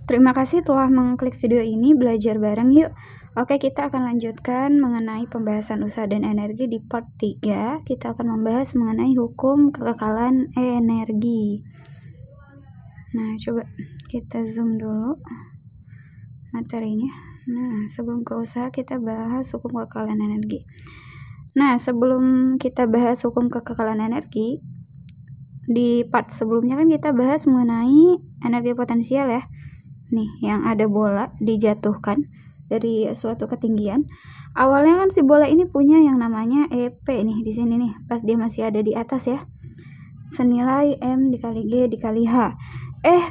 Terima kasih telah mengklik video ini, belajar bareng yuk. Oke, kita akan lanjutkan mengenai pembahasan usaha dan energi di part 3. Kita akan membahas mengenai hukum kekekalan energi. Nah, coba kita zoom dulu materinya. Nah, sebelum ke usaha kita bahas hukum kekekalan energi. Nah, sebelum kita bahas hukum kekekalan energi, di part sebelumnya kan kita bahas mengenai energi potensial ya. Nih, yang ada bola dijatuhkan dari suatu ketinggian. Awalnya kan si bola ini punya yang namanya EP nih di sini nih, pas dia masih ada di atas ya. Senilai M dikali G dikali H.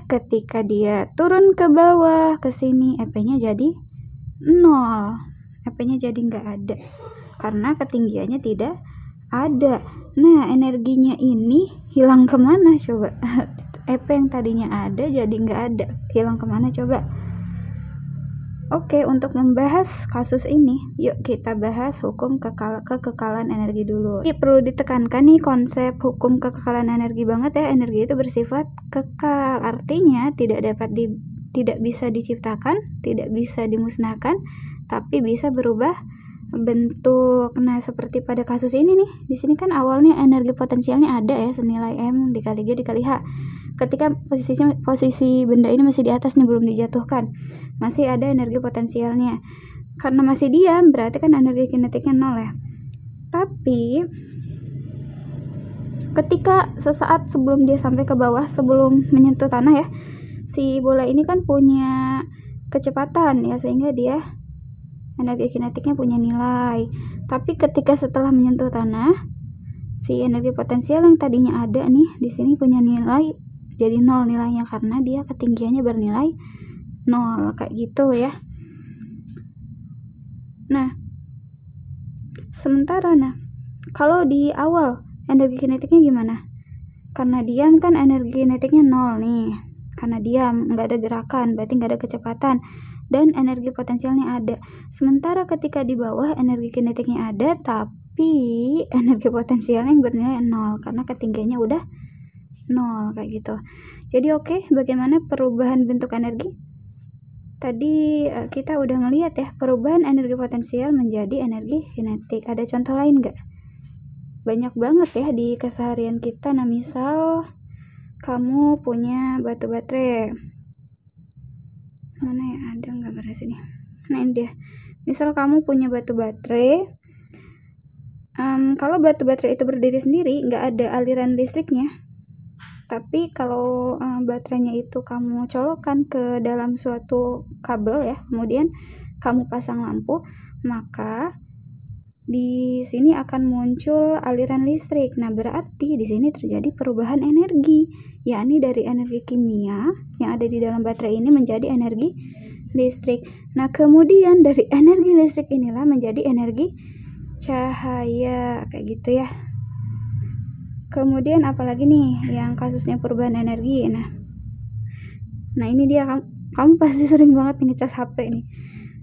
Ketika dia turun ke bawah ke sini, EP-nya jadi 0. EP-nya jadi nggak ada karena ketinggiannya tidak ada. Nah, energinya ini hilang kemana coba? EP yang tadinya ada jadi nggak ada, hilang kemana coba? Oke, untuk membahas kasus ini, yuk kita bahas hukum kekekalan energi dulu. Ini perlu ditekankan nih konsep hukum kekekalan energi banget ya. Energi itu bersifat kekal, artinya tidak bisa diciptakan, tidak bisa dimusnahkan, tapi bisa berubah bentuk. Nah, seperti pada kasus ini nih, di sini kan awalnya energi potensialnya ada ya, senilai M dikali G dikali H. Ketika posisi benda ini masih di atas nih, belum dijatuhkan, masih ada energi potensialnya. Karena masih diam, berarti kan energi kinetiknya 0 ya. Tapi ketika sesaat sebelum dia sampai ke bawah, sebelum menyentuh tanah ya, si bola ini kan punya kecepatan ya, sehingga dia energi kinetiknya punya nilai. Tapi ketika setelah menyentuh tanah, si energi potensial yang tadinya ada nih di sini punya nilai jadi 0 nilainya, karena dia ketinggiannya bernilai 0 kayak gitu ya. Nah, sementara kalau di awal energi kinetiknya gimana? Karena diam kan energi kinetiknya 0 nih. Karena diam, nggak ada gerakan, berarti nggak ada kecepatan, dan energi potensialnya ada. Sementara ketika di bawah energi kinetiknya ada, tapi energi potensialnya yang bernilai 0 karena ketinggiannya udah 0 kayak gitu. Jadi oke, bagaimana perubahan bentuk energi? Tadi kita udah ngelihat ya, perubahan energi potensial menjadi energi kinetik. Ada contoh lain nggak? Banyak banget ya di keseharian kita. Nah, misal kamu punya batu baterai. Mana ya, ada nggak pada sini? Nah, ini dia. Misal kamu punya batu baterai. Kalau batu baterai itu berdiri sendiri, nggak ada aliran listriknya. Tapi kalau baterainya itu kamu colokkan ke dalam suatu kabel ya, kemudian kamu pasang lampu, maka di sini akan muncul aliran listrik. Nah, berarti di sini terjadi perubahan energi, yakni dari energi kimia yang ada di dalam baterai ini menjadi energi listrik. Nah, kemudian dari energi listrik inilah menjadi energi cahaya kayak gitu ya. Kemudian apalagi nih yang kasusnya perubahan energi. Nah ini dia, kamu pasti sering banget ngecas HP nih,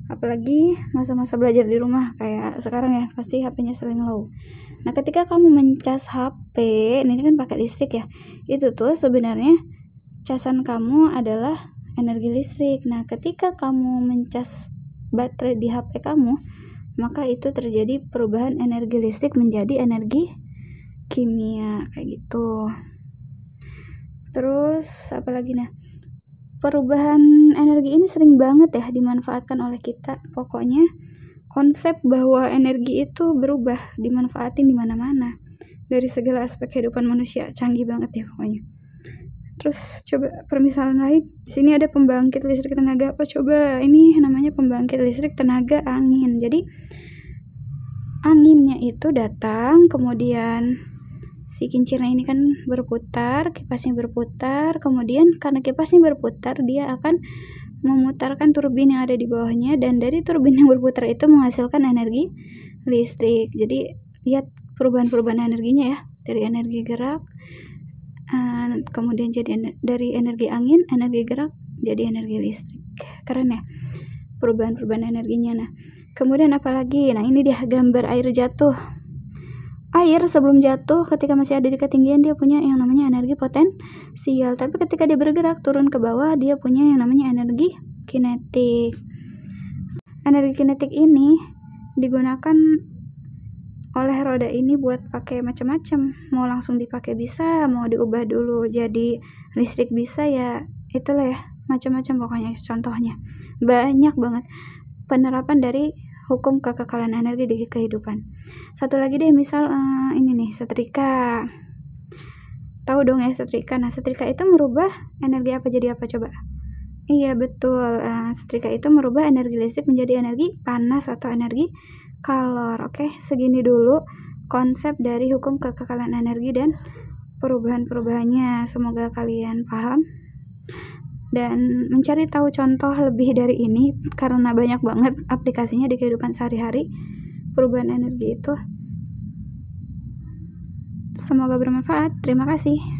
apalagi masa-masa belajar di rumah kayak sekarang ya, pasti HP-nya sering low. Nah, ketika kamu mencas HP, ini kan pakai listrik ya, itu tuh sebenarnya casan kamu adalah energi listrik. Nah, ketika kamu mencas baterai di HP kamu, maka itu terjadi perubahan energi listrik menjadi energi kimia kayak gitu. Terus apalagi perubahan energi ini sering banget ya dimanfaatkan oleh kita. Pokoknya konsep bahwa energi itu berubah dimanfaatin di mana-mana dari segala aspek kehidupan manusia, canggih banget ya pokoknya. Terus coba permisalan lain, di sini ada pembangkit listrik tenaga apa coba? Ini namanya pembangkit listrik tenaga angin. Jadi anginnya itu datang, kemudian si kincirnya ini kan berputar, kipasnya berputar, kemudian karena kipasnya berputar, dia akan memutarkan turbin yang ada di bawahnya, dan dari turbin yang berputar itu menghasilkan energi listrik. Jadi lihat perubahan-perubahan energinya ya, dari energi gerak, kemudian jadi dari energi angin, energi gerak, jadi energi listrik. Keren ya perubahan-perubahan energinya. Nah, kemudian apalagi? Nah, ini dia gambar air jatuh. air sebelum jatuh ketika masih ada di ketinggian dia punya yang namanya energi potensial, tapi ketika dia bergerak turun ke bawah dia punya yang namanya energi kinetik. Energi kinetik ini digunakan oleh roda ini buat pakai macam-macam, mau langsung dipakai bisa, mau diubah dulu jadi listrik bisa, ya itulah ya, macam-macam pokoknya contohnya. Banyak banget penerapan dari hukum kekekalan energi di kehidupan. Satu lagi deh, misal ini nih, setrika. Tahu dong ya setrika. Nah, setrika itu merubah energi apa jadi apa coba? Iya betul, setrika itu merubah energi listrik menjadi energi panas atau energi kalor. Oke, segini dulu konsep dari hukum kekekalan energi dan perubahan-perubahannya. Semoga kalian paham dan mencari tahu contoh lebih dari ini, karena banyak banget aplikasinya di kehidupan sehari-hari perubahan energi itu. Semoga bermanfaat. Terima kasih.